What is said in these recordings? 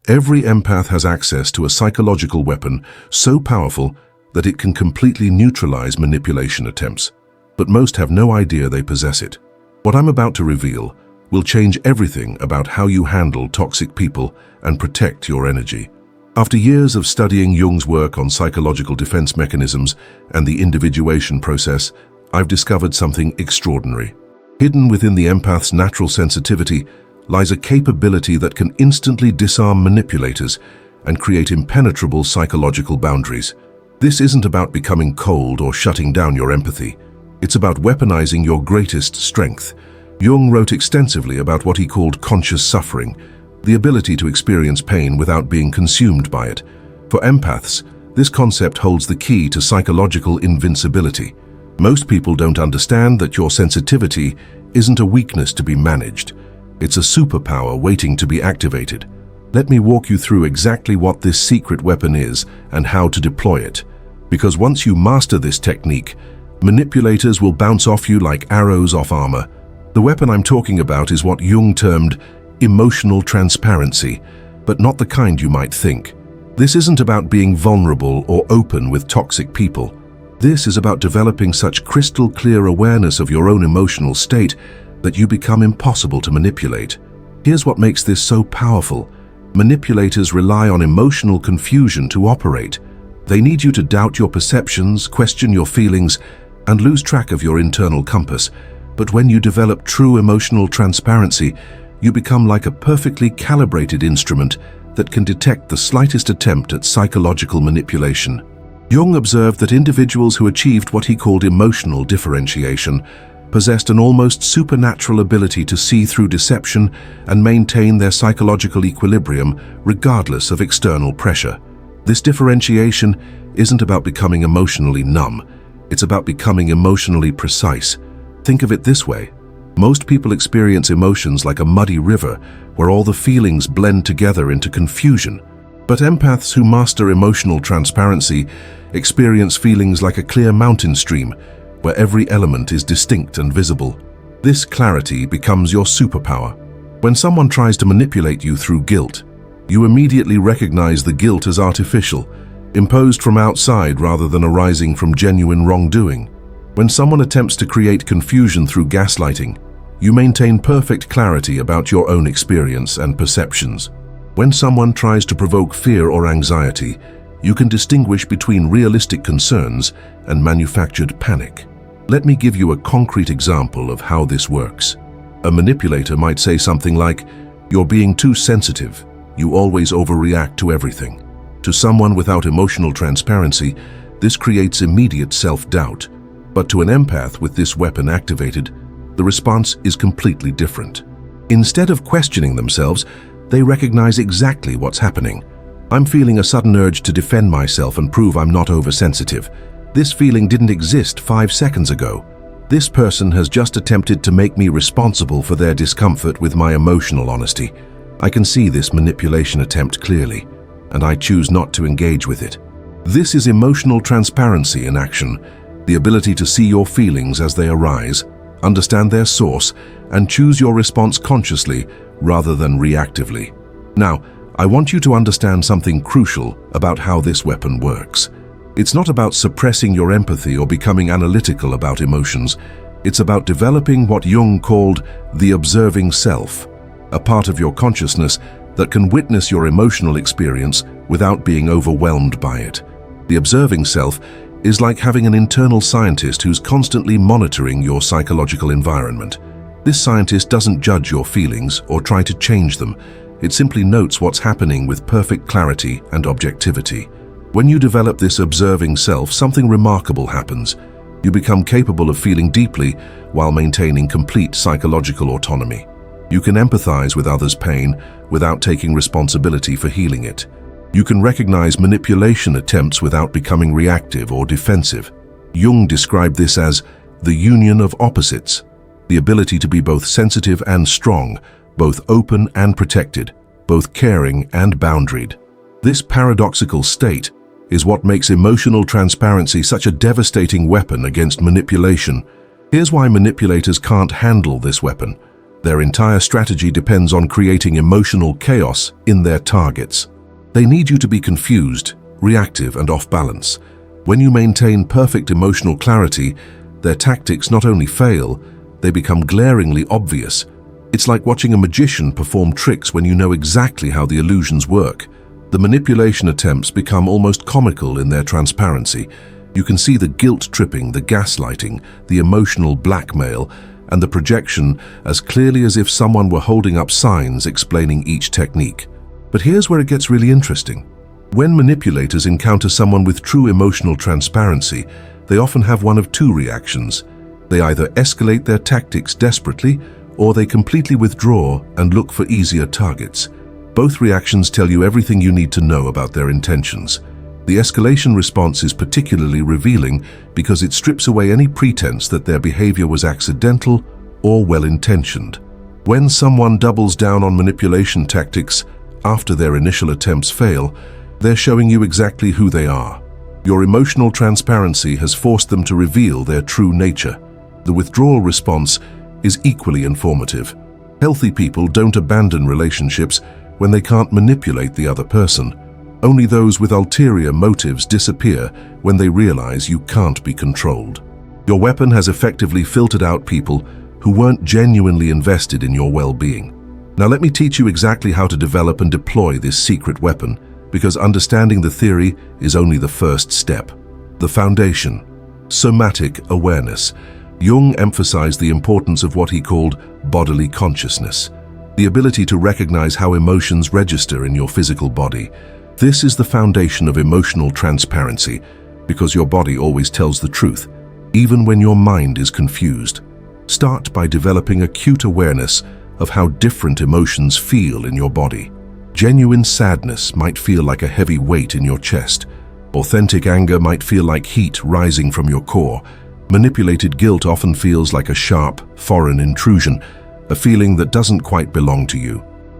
Every empath has access to a psychological weapon so powerful that it can completely neutralize manipulation attempts. But most have no idea they possess it. What I'm about to reveal will change everything about how you handle toxic people and protect your energy. After years of studying Jung's work on psychological defense mechanisms and the individuation process, I've discovered something extraordinary. Hidden within the empath's natural sensitivity lies a capability that can instantly disarm manipulators and create impenetrable psychological boundaries. This isn't about becoming cold or shutting down your empathy. It's about weaponizing your greatest strength. Jung wrote extensively about what he called conscious suffering, the ability to experience pain without being consumed by it. For empaths, this concept holds the key to psychological invincibility. Most people don't understand that your sensitivity isn't a weakness to be managed. It's a superpower waiting to be activated. Let me walk you through exactly what this secret weapon is and how to deploy it. Because once you master this technique, manipulators will bounce off you like arrows off armor. The weapon I'm talking about is what Jung termed emotional transparency, but not the kind you might think. This isn't about being vulnerable or open with toxic people. This is about developing such crystal clear awareness of your own emotional state that you become impossible to manipulate. Here's what makes this so powerful. Manipulators rely on emotional confusion to operate. They need you to doubt your perceptions, question your feelings, and lose track of your internal compass. But when you develop true emotional transparency, you become like a perfectly calibrated instrument that can detect the slightest attempt at psychological manipulation. Jung observed that individuals who achieved what he called emotional differentiation possessed an almost supernatural ability to see through deception and maintain their psychological equilibrium regardless of external pressure. This differentiation isn't about becoming emotionally numb. It's about becoming emotionally precise. Think of it this way. Most people experience emotions like a muddy river where all the feelings blend together into confusion. But empaths who master emotional transparency experience feelings like a clear mountain stream where every element is distinct and visible. This clarity becomes your superpower. When someone tries to manipulate you through guilt, you immediately recognize the guilt as artificial, imposed from outside rather than arising from genuine wrongdoing. When someone attempts to create confusion through gaslighting, you maintain perfect clarity about your own experience and perceptions. When someone tries to provoke fear or anxiety, you can distinguish between realistic concerns and manufactured panic. Let me give you a concrete example of how this works. A manipulator might say something like, "You're being too sensitive. You always overreact to everything." To someone without emotional transparency, this creates immediate self-doubt. But to an empath with this weapon activated, the response is completely different. Instead of questioning themselves, they recognize exactly what's happening. I'm feeling a sudden urge to defend myself and prove I'm not oversensitive. This feeling didn't exist 5 seconds ago. This person has just attempted to make me responsible for their discomfort with my emotional honesty. I can see this manipulation attempt clearly, and I choose not to engage with it. This is emotional transparency in action, the ability to see your feelings as they arise, understand their source, and choose your response consciously rather than reactively. Now, I want you to understand something crucial about how this weapon works. It's not about suppressing your empathy or becoming analytical about emotions. It's about developing what Jung called the observing self, a part of your consciousness that can witness your emotional experience without being overwhelmed by it. The observing self is like having an internal scientist who's constantly monitoring your psychological environment. This scientist doesn't judge your feelings or try to change them. It simply notes what's happening with perfect clarity and objectivity. When you develop this observing self, something remarkable happens. You become capable of feeling deeply while maintaining complete psychological autonomy. You can empathize with others' pain without taking responsibility for healing it. You can recognize manipulation attempts without becoming reactive or defensive. Jung described this as the union of opposites, the ability to be both sensitive and strong, both open and protected, both caring and boundaried. This paradoxical state is what makes emotional transparency such a devastating weapon against manipulation. Here's why manipulators can't handle this weapon. Their entire strategy depends on creating emotional chaos in their targets. They need you to be confused, reactive, and off balance. When you maintain perfect emotional clarity, their tactics not only fail, they become glaringly obvious. It's like watching a magician perform tricks when you know exactly how the illusions work. The manipulation attempts become almost comical in their transparency. You can see the guilt tripping, the gaslighting, the emotional blackmail, and the projection as clearly as if someone were holding up signs explaining each technique. But here's where it gets really interesting. When manipulators encounter someone with true emotional transparency, they often have one of two reactions. They either escalate their tactics desperately, or they completely withdraw and look for easier targets. Both reactions tell you everything you need to know about their intentions. The escalation response is particularly revealing because it strips away any pretense that their behavior was accidental or well-intentioned. When someone doubles down on manipulation tactics after their initial attempts fail, they're showing you exactly who they are. Your emotional transparency has forced them to reveal their true nature. The withdrawal response is equally informative. Healthy people don't abandon relationships when they can't manipulate the other person. Only those with ulterior motives disappear when they realize you can't be controlled. Your weapon has effectively filtered out people who weren't genuinely invested in your well-being. Now let me teach you exactly how to develop and deploy this secret weapon, because understanding the theory is only the first step. The foundation: somatic awareness. Jung emphasized the importance of what he called bodily consciousness, the ability to recognize how emotions register in your physical body. This is the foundation of emotional transparency, because your body always tells the truth, even when your mind is confused. Start by developing acute awareness of how different emotions feel in your body. Genuine sadness might feel like a heavy weight in your chest. Authentic anger might feel like heat rising from your core. Manipulated guilt often feels like a sharp, foreign intrusion, a feeling that doesn't quite belong to you.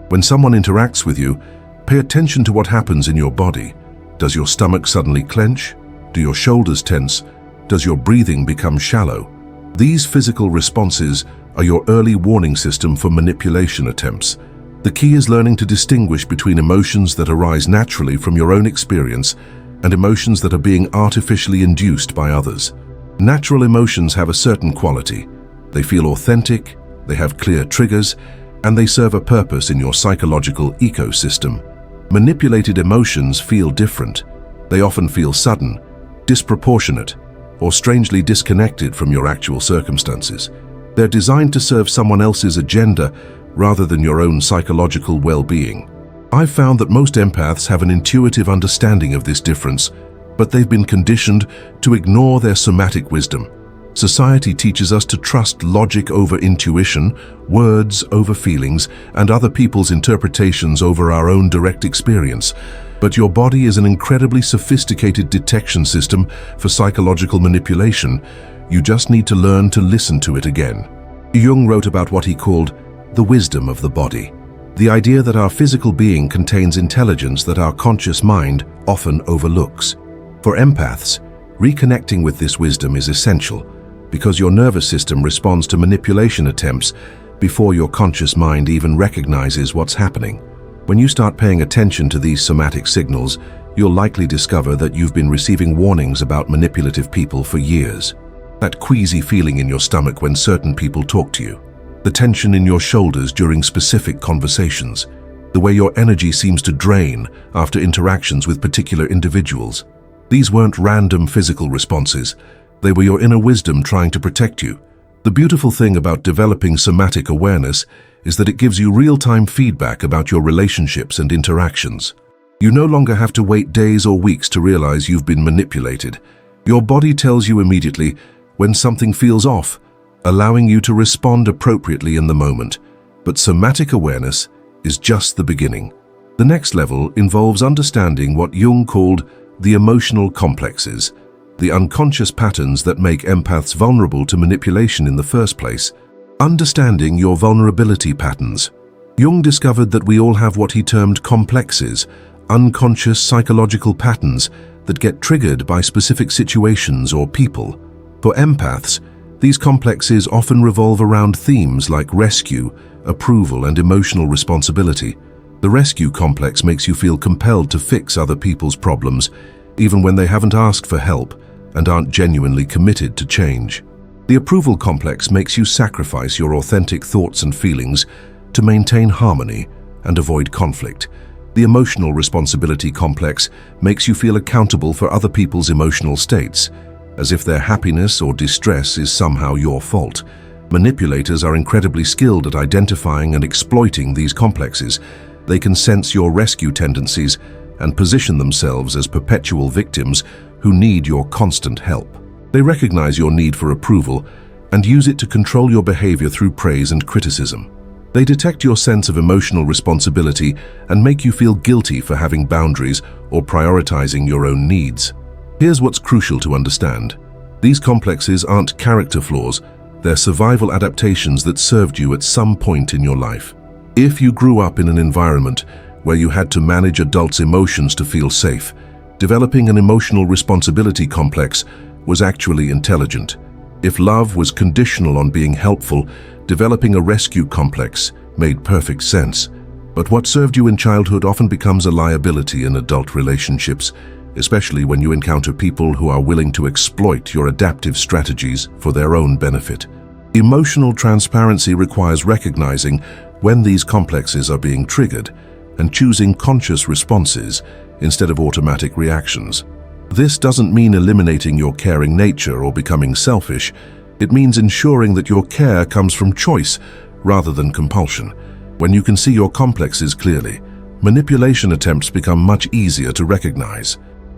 When someone interacts with you, pay attention to what happens in your body. Does your stomach suddenly clench? Do your shoulders tense? Does your breathing become shallow? These physical responses are your early warning system for manipulation attempts. The key is learning to distinguish between emotions that arise naturally from your own experience and emotions that are being artificially induced by others. Natural emotions have a certain quality. They feel authentic, they have clear triggers, and they serve a purpose in your psychological ecosystem. Manipulated emotions feel different. They often feel sudden, disproportionate, or strangely disconnected from your actual circumstances. They're designed to serve someone else's agenda rather than your own psychological well-being. I've found that most empaths have an intuitive understanding of this difference, but they've been conditioned to ignore their somatic wisdom. Society teaches us to trust logic over intuition, words over feelings, and other people's interpretations over our own direct experience. But your body is an incredibly sophisticated detection system for psychological manipulation. You just need to learn to listen to it again. Jung wrote about what he called the wisdom of the body, the idea that our physical being contains intelligence that our conscious mind often overlooks. For empaths, reconnecting with this wisdom is essential, because your nervous system responds to manipulation attempts before your conscious mind even recognizes what's happening. When you start paying attention to these somatic signals, you'll likely discover that you've been receiving warnings about manipulative people for years. That queasy feeling in your stomach when certain people talk to you, the tension in your shoulders during specific conversations, the way your energy seems to drain after interactions with particular individuals. These weren't random physical responses. They were your inner wisdom trying to protect you. The beautiful thing about developing somatic awareness is that it gives you real-time feedback about your relationships and interactions. You no longer have to wait days or weeks to realize you've been manipulated. Your body tells you immediately when something feels off, allowing you to respond appropriately in the moment. But somatic awareness is just the beginning. The next level involves understanding what Jung called the emotional complexes, the unconscious patterns that make empaths vulnerable to manipulation in the first place. Understanding your vulnerability patterns. Jung discovered that we all have what he termed complexes, unconscious psychological patterns that get triggered by specific situations or people. For empaths, These complexes often revolve around themes like rescue, approval, and emotional responsibility. The rescue complex makes you feel compelled to fix other people's problems, even when they haven't asked for help and aren't genuinely committed to change. The approval complex makes you sacrifice your authentic thoughts and feelings to maintain harmony and avoid conflict. The emotional responsibility complex makes you feel accountable for other people's emotional states, as if their happiness or distress is somehow your fault. Manipulators are incredibly skilled at identifying and exploiting these complexes. They can sense your rescue tendencies and position themselves as perpetual victims who need your constant help. They recognize your need for approval and use it to control your behavior through praise and criticism. They detect your sense of emotional responsibility and make you feel guilty for having boundaries or prioritizing your own needs. Here's what's crucial to understand. These complexes aren't character flaws, they're survival adaptations that served you at some point in your life. If you grew up in an environment where you had to manage adults' emotions to feel safe, developing an emotional responsibility complex was actually intelligent. If love was conditional on being helpful, developing a rescue complex made perfect sense. But what served you in childhood often becomes a liability in adult relationships, especially when you encounter people who are willing to exploit your adaptive strategies for their own benefit. Emotional transparency requires recognizing when these complexes are being triggered and choosing conscious responses instead of automatic reactions. This doesn't mean eliminating your caring nature or becoming selfish. It means ensuring that your care comes from choice rather than compulsion. When you can see your complexes clearly, manipulation attempts become much easier to recognize.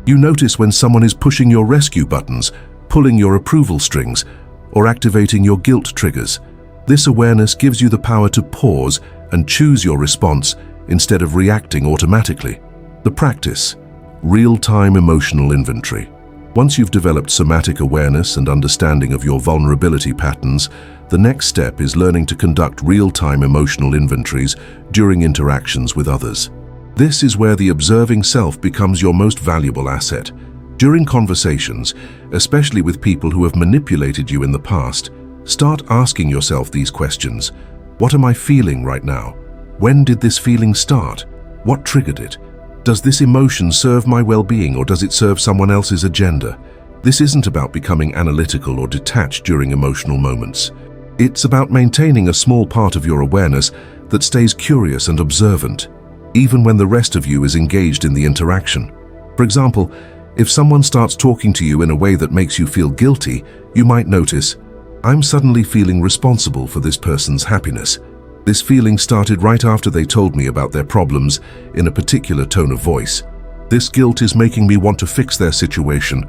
You notice when someone is pushing your rescue buttons, pulling your approval strings, or activating your guilt triggers. This awareness gives you the power to pause and choose your response instead of reacting automatically. The practice: real-time emotional inventory. Once you've developed somatic awareness and understanding of your vulnerability patterns, the next step is learning to conduct real-time emotional inventories during interactions with others. This is where the observing self becomes your most valuable asset. During conversations, especially with people who have manipulated you in the past, start asking yourself these questions. What am I feeling right now? When did this feeling start? What triggered it? Does this emotion serve my well-being or does it serve someone else's agenda? This isn't about becoming analytical or detached during emotional moments. It's about maintaining a small part of your awareness that stays curious and observant, even when the rest of you is engaged in the interaction. For example, if someone starts talking to you in a way that makes you feel guilty, you might notice, I'm suddenly feeling responsible for this person's happiness. This feeling started right after they told me about their problems in a particular tone of voice. This guilt is making me want to fix their situation,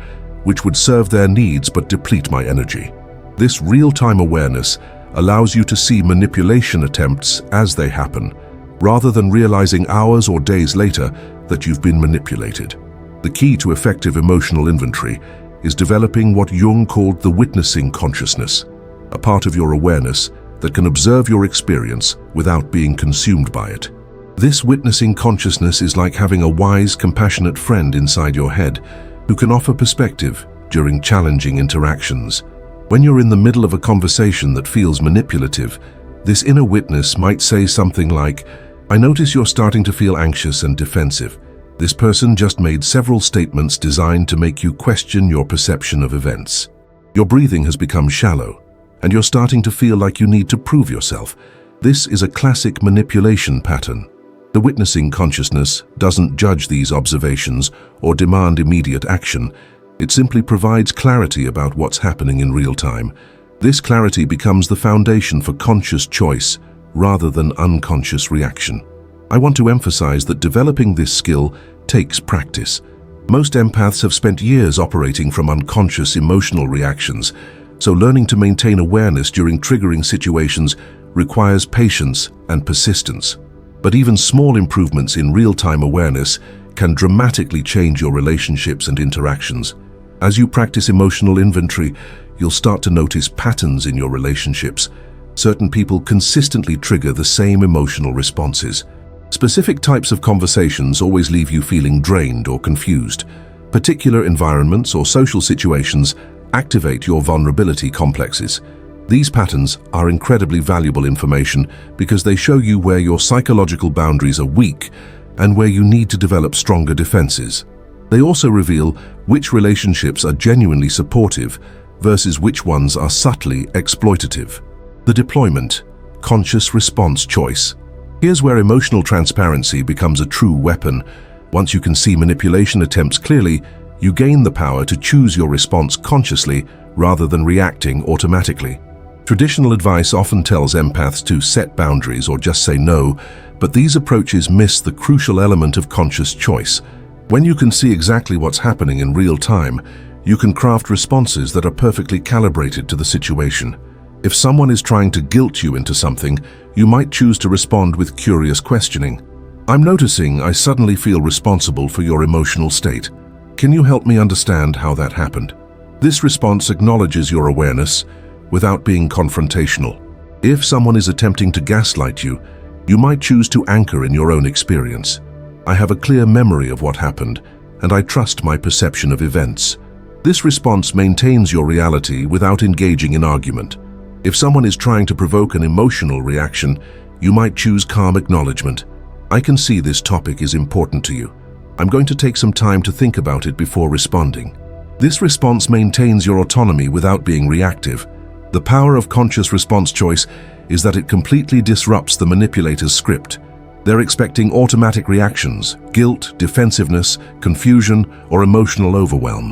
which would serve their needs but deplete my energy. This real-time awareness allows you to see manipulation attempts as they happen, rather than realizing hours or days later that you've been manipulated. The key to effective emotional inventory is developing what Jung called the witnessing consciousness, a part of your awareness that can observe your experience without being consumed by it. This witnessing consciousness is like having a wise, compassionate friend inside your head who can offer perspective during challenging interactions. When you're in the middle of a conversation that feels manipulative, this inner witness might say something like, I notice you're starting to feel anxious and defensive. This person just made several statements designed to make you question your perception of events. Your breathing has become shallow, and you're starting to feel like you need to prove yourself. This is a classic manipulation pattern. The witnessing consciousness doesn't judge these observations or demand immediate action. It simply provides clarity about what's happening in real time. This clarity becomes the foundation for conscious choice rather than unconscious reaction. I want to emphasize that developing this skill takes practice. Most empaths have spent years operating from unconscious emotional reactions, so learning to maintain awareness during triggering situations requires patience and persistence. But even small improvements in real-time awareness can dramatically change your relationships and interactions. As you practice emotional inventory, you'll start to notice patterns in your relationships. Certain people consistently trigger the same emotional responses. Specific types of conversations always leave you feeling drained or confused. Particular environments or social situations activate your vulnerability complexes. These patterns are incredibly valuable information because they show you where your psychological boundaries are weak and where you need to develop stronger defenses. They also reveal which relationships are genuinely supportive versus which ones are subtly exploitative. The deployment, conscious response choice. Here's where emotional transparency becomes a true weapon. Once you can see manipulation attempts clearly, you gain the power to choose your response consciously rather than reacting automatically. Traditional advice often tells empaths to set boundaries or just say no, but these approaches miss the crucial element of conscious choice. When you can see exactly what's happening in real time, you can craft responses that are perfectly calibrated to the situation. If someone is trying to guilt you into something, you might choose to respond with curious questioning. I'm noticing I suddenly feel responsible for your emotional state. Can you help me understand how that happened? This response acknowledges your awareness without being confrontational. If someone is attempting to gaslight you, you might choose to anchor in your own experience. I have a clear memory of what happened, and I trust my perception of events. This response maintains your reality without engaging in argument. If someone is trying to provoke an emotional reaction, you might choose calm acknowledgement. I can see this topic is important to you. I'm going to take some time to think about it before responding. This response maintains your autonomy without being reactive. The power of conscious response choice is that it completely disrupts the manipulator's script. They're expecting automatic reactions, guilt, defensiveness, confusion, or emotional overwhelm.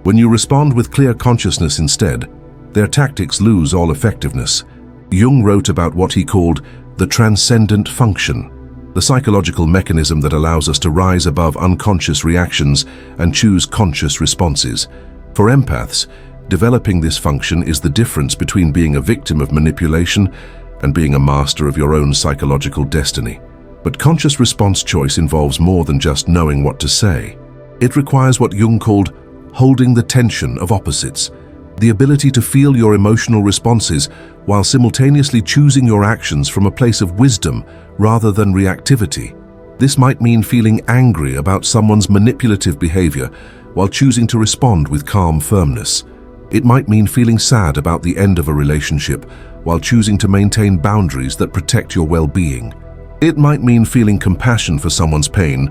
When you respond with clear consciousness instead, their tactics lose all effectiveness. Jung wrote about what he called the transcendent function, the psychological mechanism that allows us to rise above unconscious reactions and choose conscious responses. For empaths, developing this function is the difference between being a victim of manipulation and being a master of your own psychological destiny. But conscious response choice involves more than just knowing what to say. It requires what Jung called holding the tension of opposites, the ability to feel your emotional responses while simultaneously choosing your actions from a place of wisdom rather than reactivity. This might mean feeling angry about someone's manipulative behavior while choosing to respond with calm firmness. It might mean feeling sad about the end of a relationship while choosing to maintain boundaries that protect your well-being. It might mean feeling compassion for someone's pain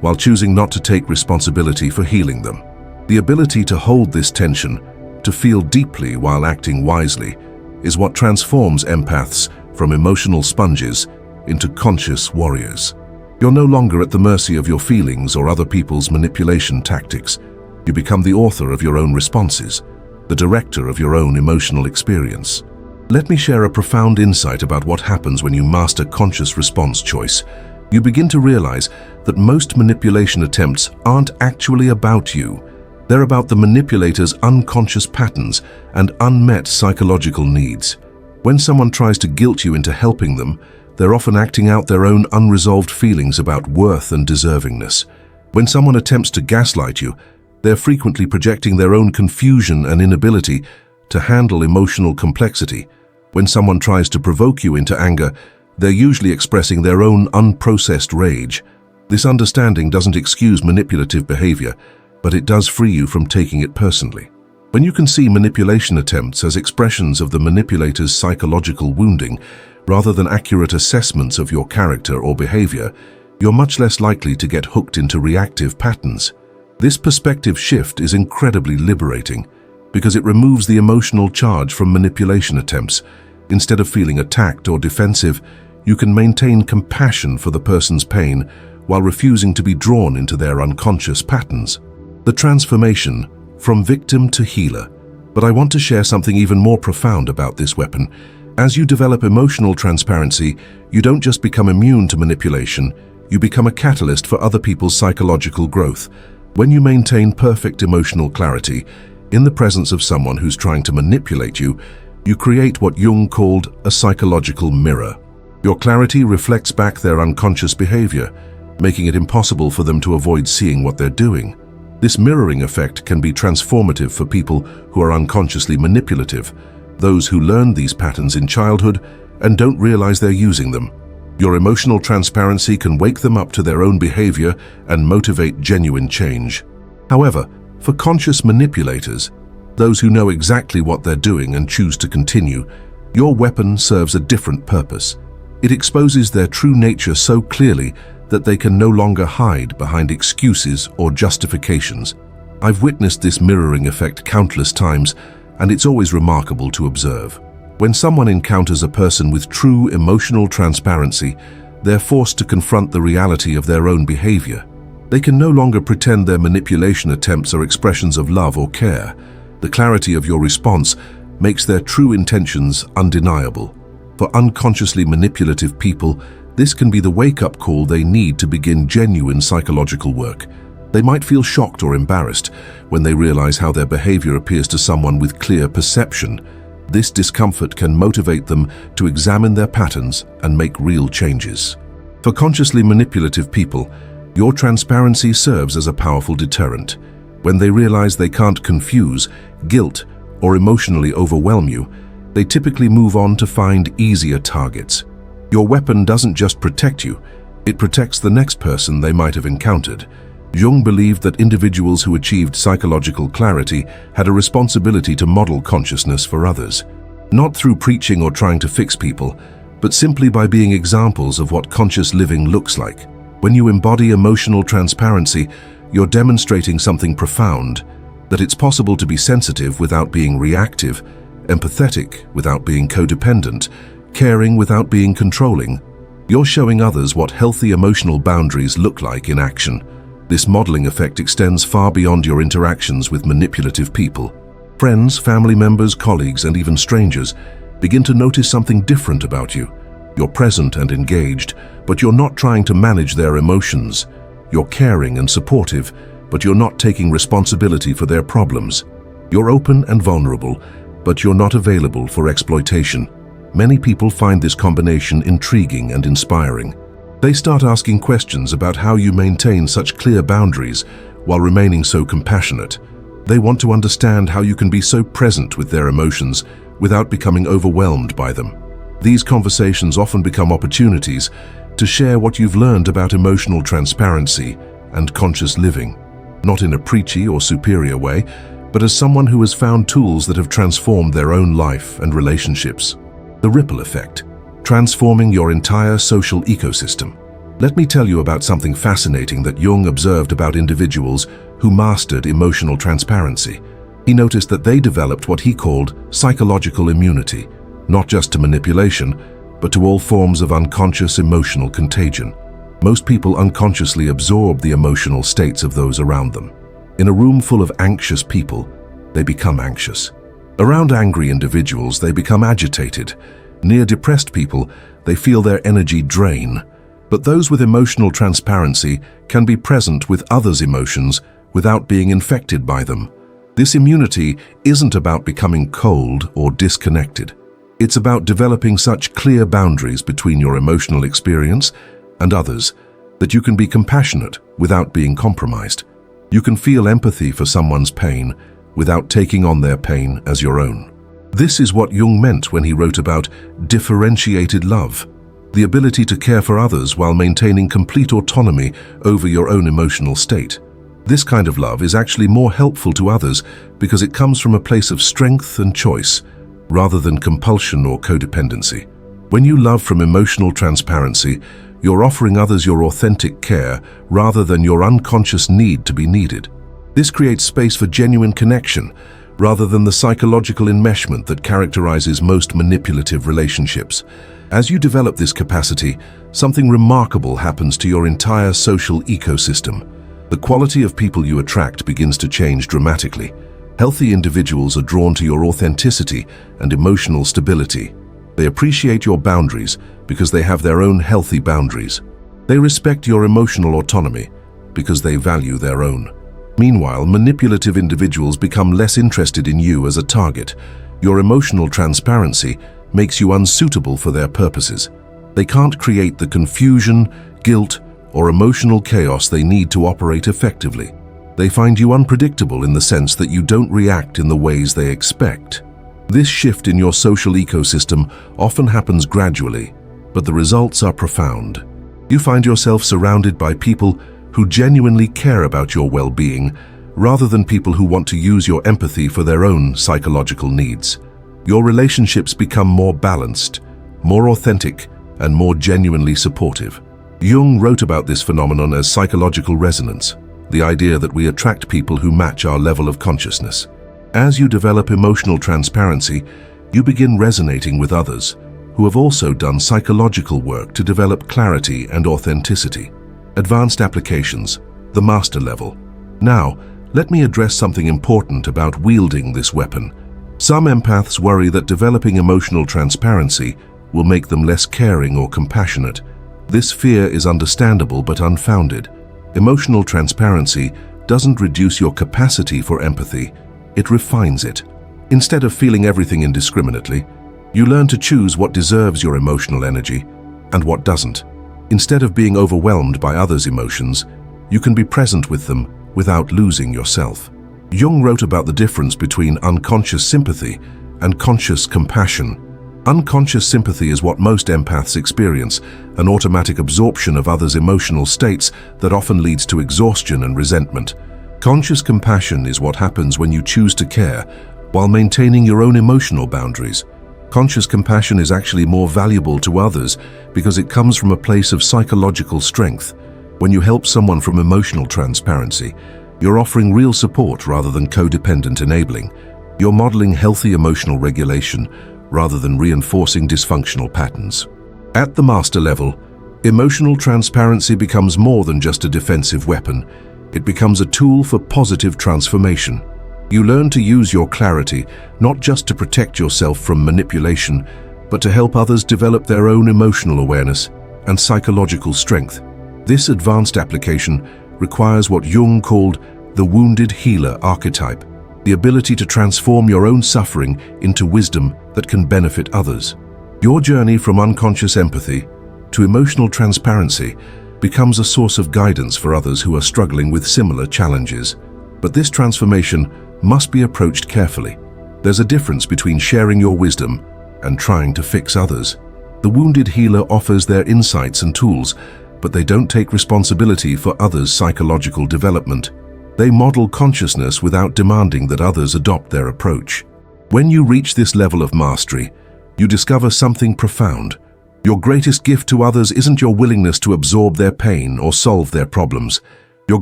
while choosing not to take responsibility for healing them. The ability to hold this tension, to feel deeply while acting wisely, is what transforms empaths from emotional sponges into conscious warriors. You're no longer at the mercy of your feelings or other people's manipulation tactics. You become the author of your own responses, the director of your own emotional experience. Let me share a profound insight about what happens when you master conscious response choice. You begin to realize that most manipulation attempts aren't actually about you. They're about the manipulator's unconscious patterns and unmet psychological needs. When someone tries to guilt you into helping them, they're often acting out their own unresolved feelings about worth and deservingness. When someone attempts to gaslight you, they're frequently projecting their own confusion and inability to handle emotional complexity. When someone tries to provoke you into anger, they're usually expressing their own unprocessed rage. This understanding doesn't excuse manipulative behavior, but it does free you from taking it personally. When you can see manipulation attempts as expressions of the manipulator's psychological wounding, rather than accurate assessments of your character or behavior, you're much less likely to get hooked into reactive patterns. This perspective shift is incredibly liberating because it removes the emotional charge from manipulation attempts. Instead of feeling attacked or defensive, you can maintain compassion for the person's pain while refusing to be drawn into their unconscious patterns. The transformation from victim to healer. But I want to share something even more profound about this weapon. As you develop emotional transparency, you don't just become immune to manipulation, you become a catalyst for other people's psychological growth. When you maintain perfect emotional clarity, in the presence of someone who's trying to manipulate you, you create what Jung called a psychological mirror. Your clarity reflects back their unconscious behavior, making it impossible for them to avoid seeing what they're doing. This mirroring effect can be transformative for people who are unconsciously manipulative, those who learned these patterns in childhood and don't realize they're using them. Your emotional transparency can wake them up to their own behavior and motivate genuine change. However, for conscious manipulators, those who know exactly what they're doing and choose to continue, your weapon serves a different purpose. It exposes their true nature so clearly that they can no longer hide behind excuses or justifications. I've witnessed this mirroring effect countless times, and it's always remarkable to observe. When someone encounters a person with true emotional transparency, they're forced to confront the reality of their own behavior. They can no longer pretend their manipulation attempts are expressions of love or care. The clarity of your response makes their true intentions undeniable. For unconsciously manipulative people, this can be the wake-up call they need to begin genuine psychological work. They might feel shocked or embarrassed when they realize how their behavior appears to someone with clear perception. This discomfort can motivate them to examine their patterns and make real changes. For consciously manipulative people, your transparency serves as a powerful deterrent. When they realize they can't confuse, guilt, or emotionally overwhelm you, they typically move on to find easier targets. Your weapon doesn't just protect you, it protects the next person they might have encountered. Jung believed that individuals who achieved psychological clarity had a responsibility to model consciousness for others, not through preaching or trying to fix people, but simply by being examples of what conscious living looks like. When you embody emotional transparency, you're demonstrating something profound, that it's possible to be sensitive without being reactive, empathetic without being codependent, caring without being controlling. You're showing others what healthy emotional boundaries look like in action. This modeling effect extends far beyond your interactions with manipulative people. Friends, family members, colleagues, and even strangers begin to notice something different about you. You're present and engaged, but you're not trying to manage their emotions. You're caring and supportive, but you're not taking responsibility for their problems. You're open and vulnerable, but you're not available for exploitation. Many people find this combination intriguing and inspiring. They start asking questions about how you maintain such clear boundaries while remaining so compassionate. They want to understand how you can be so present with their emotions without becoming overwhelmed by them. These conversations often become opportunities to share what you've learned about emotional transparency and conscious living, not in a preachy or superior way, but as someone who has found tools that have transformed their own life and relationships. The ripple effect, transforming your entire social ecosystem. Let me tell you about something fascinating that Jung observed about individuals who mastered emotional transparency. He noticed that they developed what he called psychological immunity, not just to manipulation, but to all forms of unconscious emotional contagion. Most people unconsciously absorb the emotional states of those around them. In a room full of anxious people, they become anxious. Around angry individuals, they become agitated. Near depressed people, they feel their energy drain. But those with emotional transparency can be present with others' emotions without being infected by them. This immunity isn't about becoming cold or disconnected. It's about developing such clear boundaries between your emotional experience and others that you can be compassionate without being compromised. You can feel empathy for someone's pain without taking on their pain as your own. This is what Jung meant when he wrote about differentiated love, the ability to care for others while maintaining complete autonomy over your own emotional state. This kind of love is actually more helpful to others because it comes from a place of strength and choice, rather than compulsion or codependency. When you love from emotional transparency, you're offering others your authentic care rather than your unconscious need to be needed. This creates space for genuine connection, rather than the psychological enmeshment that characterizes most manipulative relationships. As you develop this capacity, something remarkable happens to your entire social ecosystem. The quality of people you attract begins to change dramatically. Healthy individuals are drawn to your authenticity and emotional stability. They appreciate your boundaries because they have their own healthy boundaries. They respect your emotional autonomy because they value their own. Meanwhile, manipulative individuals become less interested in you as a target. Your emotional transparency makes you unsuitable for their purposes. They can't create the confusion, guilt, or emotional chaos they need to operate effectively. They find you unpredictable in the sense that you don't react in the ways they expect. This shift in your social ecosystem often happens gradually, but the results are profound. You find yourself surrounded by people who genuinely care about your well-being, rather than people who want to use your empathy for their own psychological needs. Your relationships become more balanced, more authentic, and more genuinely supportive. Jung wrote about this phenomenon as psychological resonance, the idea that we attract people who match our level of consciousness. As you develop emotional transparency, you begin resonating with others who have also done psychological work to develop clarity and authenticity. Advanced applications, the master level. Now, let me address something important about wielding this weapon. Some empaths worry that developing emotional transparency will make them less caring or compassionate. This fear is understandable but unfounded. Emotional transparency doesn't reduce your capacity for empathy, it refines it. Instead of feeling everything indiscriminately, you learn to choose what deserves your emotional energy and what doesn't. Instead of being overwhelmed by others' emotions, you can be present with them without losing yourself. Jung wrote about the difference between unconscious sympathy and conscious compassion. Unconscious sympathy is what most empaths experience, an automatic absorption of others' emotional states that often leads to exhaustion and resentment. Conscious compassion is what happens when you choose to care while maintaining your own emotional boundaries. Conscious compassion is actually more valuable to others because it comes from a place of psychological strength. When you help someone from emotional transparency, you're offering real support rather than codependent enabling. You're modeling healthy emotional regulation rather than reinforcing dysfunctional patterns. At the master level, emotional transparency becomes more than just a defensive weapon. It becomes a tool for positive transformation. You learn to use your clarity not just to protect yourself from manipulation, but to help others develop their own emotional awareness and psychological strength. This advanced application requires what Jung called the wounded healer archetype, the ability to transform your own suffering into wisdom that can benefit others. Your journey from unconscious empathy to emotional transparency becomes a source of guidance for others who are struggling with similar challenges. But this transformation must be approached carefully. There's a difference between sharing your wisdom and trying to fix others. The wounded healer offers their insights and tools, but they don't take responsibility for others' psychological development. They model consciousness without demanding that others adopt their approach. When you reach this level of mastery, you discover something profound. Your greatest gift to others isn't your willingness to absorb their pain or solve their problems. Your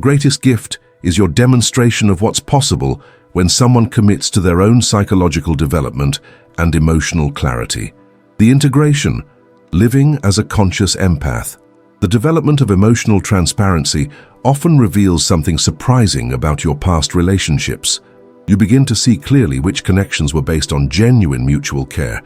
greatest gift is your demonstration of what's possible when someone commits to their own psychological development and emotional clarity. The integration, living as a conscious empath. The development of emotional transparency often reveals something surprising about your past relationships. You begin to see clearly which connections were based on genuine mutual care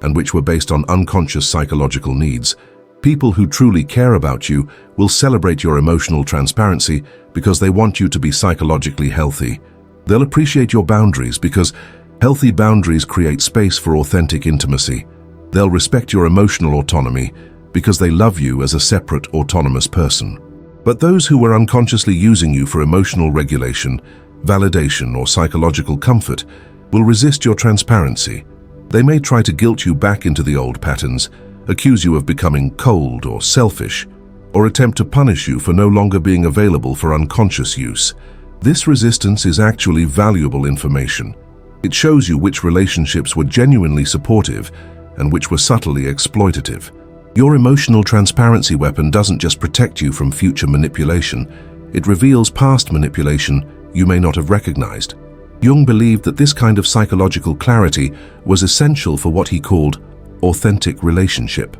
and which were based on unconscious psychological needs. People who truly care about you will celebrate your emotional transparency because they want you to be psychologically healthy. They'll appreciate your boundaries because healthy boundaries create space for authentic intimacy. They'll respect your emotional autonomy because they love you as a separate, autonomous person. But those who were unconsciously using you for emotional regulation, validation, or psychological comfort will resist your transparency. They may try to guilt you back into the old patterns, accuse you of becoming cold or selfish, or attempt to punish you for no longer being available for unconscious use. This resistance is actually valuable information. It shows you which relationships were genuinely supportive and which were subtly exploitative. Your emotional transparency weapon doesn't just protect you from future manipulation, it reveals past manipulation you may not have recognized. Jung believed that this kind of psychological clarity was essential for what he called authentic relationship.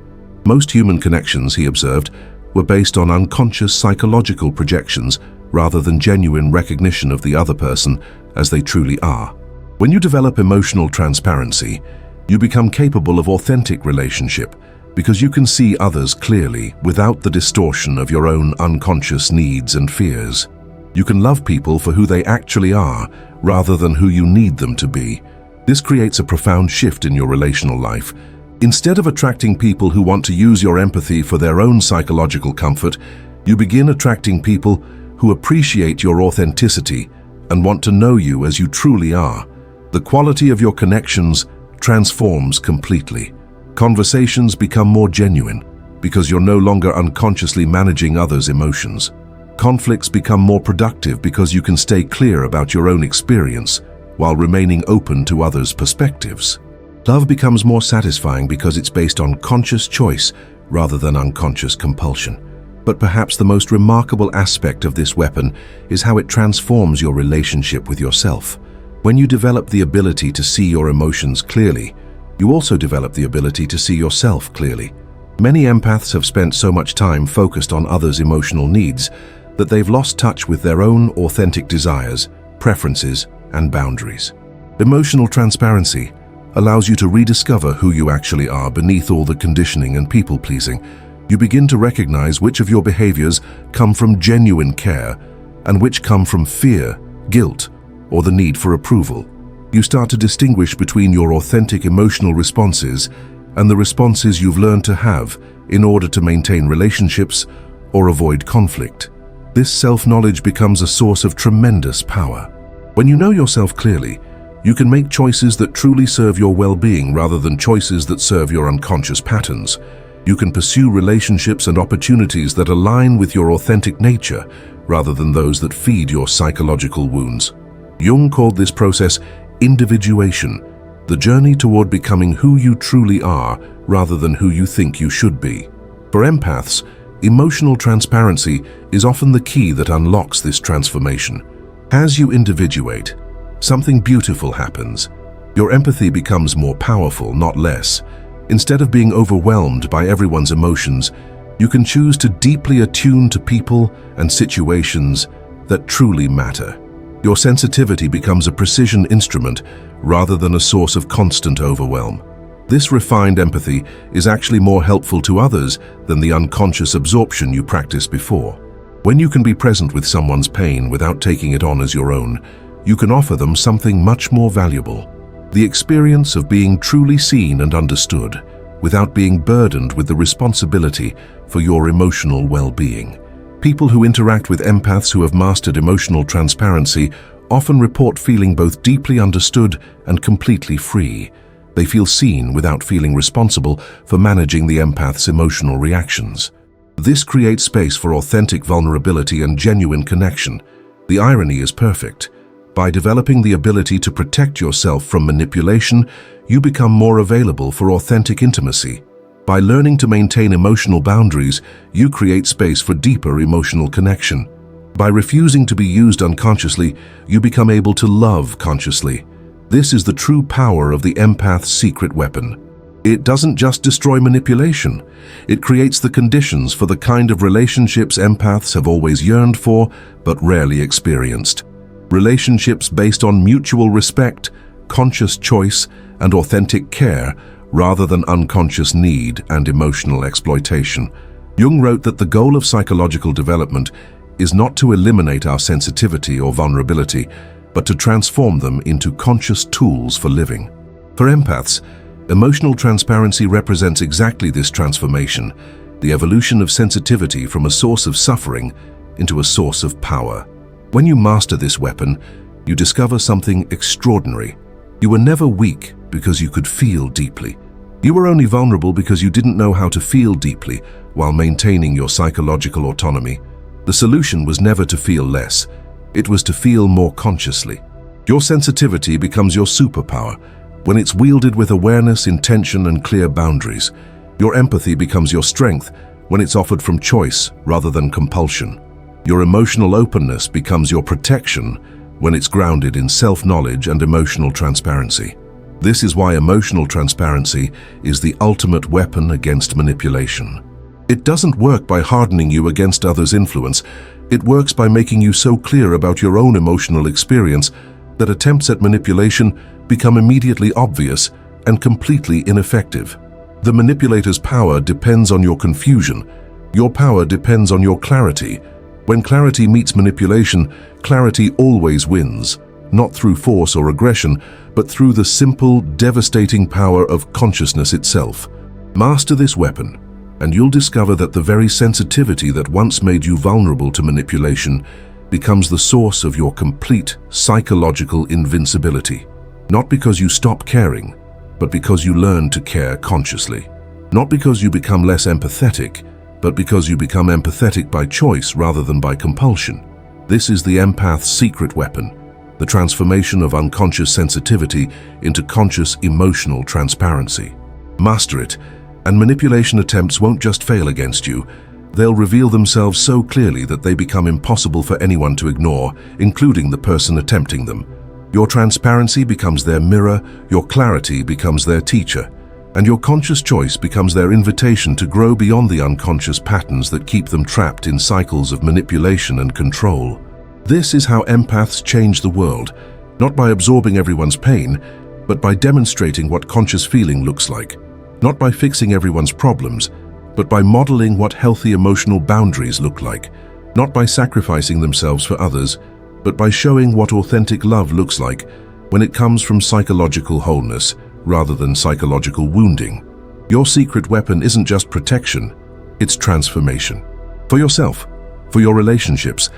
Most human connections, he observed, were based on unconscious psychological projections rather than genuine recognition of the other person as they truly are. When you develop emotional transparency, you become capable of authentic relationship because you can see others clearly without the distortion of your own unconscious needs and fears. You can love people for who they actually are rather than who you need them to be. This creates a profound shift in your relational life. Instead of attracting people who want to use your empathy for their own psychological comfort, you begin attracting people who appreciate your authenticity and want to know you as you truly are. The quality of your connections transforms completely. Conversations become more genuine because you're no longer unconsciously managing others' emotions. Conflicts become more productive because you can stay clear about your own experience while remaining open to others' perspectives. Love becomes more satisfying because it's based on conscious choice rather than unconscious compulsion. But perhaps the most remarkable aspect of this weapon is how it transforms your relationship with yourself. When you develop the ability to see your emotions clearly, you also develop the ability to see yourself clearly. Many empaths have spent so much time focused on others' emotional needs that they've lost touch with their own authentic desires, preferences, and boundaries. Emotional transparency allows you to rediscover who you actually are beneath all the conditioning and people-pleasing. You begin to recognize which of your behaviors come from genuine care and which come from fear, guilt, or the need for approval. You start to distinguish between your authentic emotional responses and the responses you've learned to have in order to maintain relationships or avoid conflict. This self-knowledge becomes a source of tremendous power. When you know yourself clearly, you can make choices that truly serve your well-being rather than choices that serve your unconscious patterns. You can pursue relationships and opportunities that align with your authentic nature rather than those that feed your psychological wounds. Jung called this process individuation, the journey toward becoming who you truly are rather than who you think you should be. For empaths, emotional transparency is often the key that unlocks this transformation. As you individuate, something beautiful happens. Your empathy becomes more powerful, not less. Instead of being overwhelmed by everyone's emotions, you can choose to deeply attune to people and situations that truly matter. Your sensitivity becomes a precision instrument rather than a source of constant overwhelm. This refined empathy is actually more helpful to others than the unconscious absorption you practiced before. When you can be present with someone's pain without taking it on as your own, you can offer them something much more valuable: the experience of being truly seen and understood, without being burdened with the responsibility for your emotional well-being. People who interact with empaths who have mastered emotional transparency often report feeling both deeply understood and completely free. They feel seen without feeling responsible for managing the empath's emotional reactions. This creates space for authentic vulnerability and genuine connection. The irony is perfect. By developing the ability to protect yourself from manipulation, you become more available for authentic intimacy. By learning to maintain emotional boundaries, you create space for deeper emotional connection. By refusing to be used unconsciously, you become able to love consciously. This is the true power of the empath's secret weapon. It doesn't just destroy manipulation, it creates the conditions for the kind of relationships empaths have always yearned for but rarely experienced. Relationships based on mutual respect, conscious choice, and authentic care rather than unconscious need and emotional exploitation. Jung wrote that the goal of psychological development is not to eliminate our sensitivity or vulnerability, but to transform them into conscious tools for living. For empaths, emotional transparency represents exactly this transformation, the evolution of sensitivity from a source of suffering into a source of power. When you master this weapon, you discover something extraordinary. You were never weak because you could feel deeply. You were only vulnerable because you didn't know how to feel deeply while maintaining your psychological autonomy. The solution was never to feel less. It was to feel more consciously. Your sensitivity becomes your superpower when it's wielded with awareness, intention, and clear boundaries. Your empathy becomes your strength when it's offered from choice rather than compulsion. Your emotional openness becomes your protection when it's grounded in self-knowledge and emotional transparency. This is why emotional transparency is the ultimate weapon against manipulation. It doesn't work by hardening you against others' influence. It works by making you so clear about your own emotional experience that attempts at manipulation become immediately obvious and completely ineffective. The manipulator's power depends on your confusion. Your power depends on your clarity. When clarity meets manipulation, clarity always wins, not through force or aggression, but through the simple, devastating power of consciousness itself. Master this weapon, and you'll discover that the very sensitivity that once made you vulnerable to manipulation becomes the source of your complete psychological invincibility. Not because you stop caring, but because you learn to care consciously. Not because you become less empathetic, but because you become empathetic by choice rather than by compulsion. This is the empath's secret weapon, the transformation of unconscious sensitivity into conscious emotional transparency. Master it, and manipulation attempts won't just fail against you. They'll reveal themselves so clearly that they become impossible for anyone to ignore, including the person attempting them. Your transparency becomes their mirror, your clarity becomes their teacher, and your conscious choice becomes their invitation to grow beyond the unconscious patterns that keep them trapped in cycles of manipulation and control. This is how empaths change the world, not by absorbing everyone's pain, but by demonstrating what conscious feeling looks like. Not by fixing everyone's problems, but by modeling what healthy emotional boundaries look like. Not by sacrificing themselves for others, but by showing what authentic love looks like when it comes from psychological wholeness rather than psychological wounding. Your secret weapon isn't just protection, it's transformation. For yourself, for your relationships,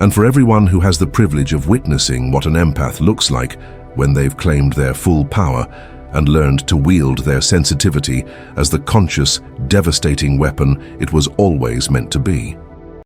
and for everyone who has the privilege of witnessing what an empath looks like when they've claimed their full power and learned to wield their sensitivity as the conscious, devastating weapon it was always meant to be.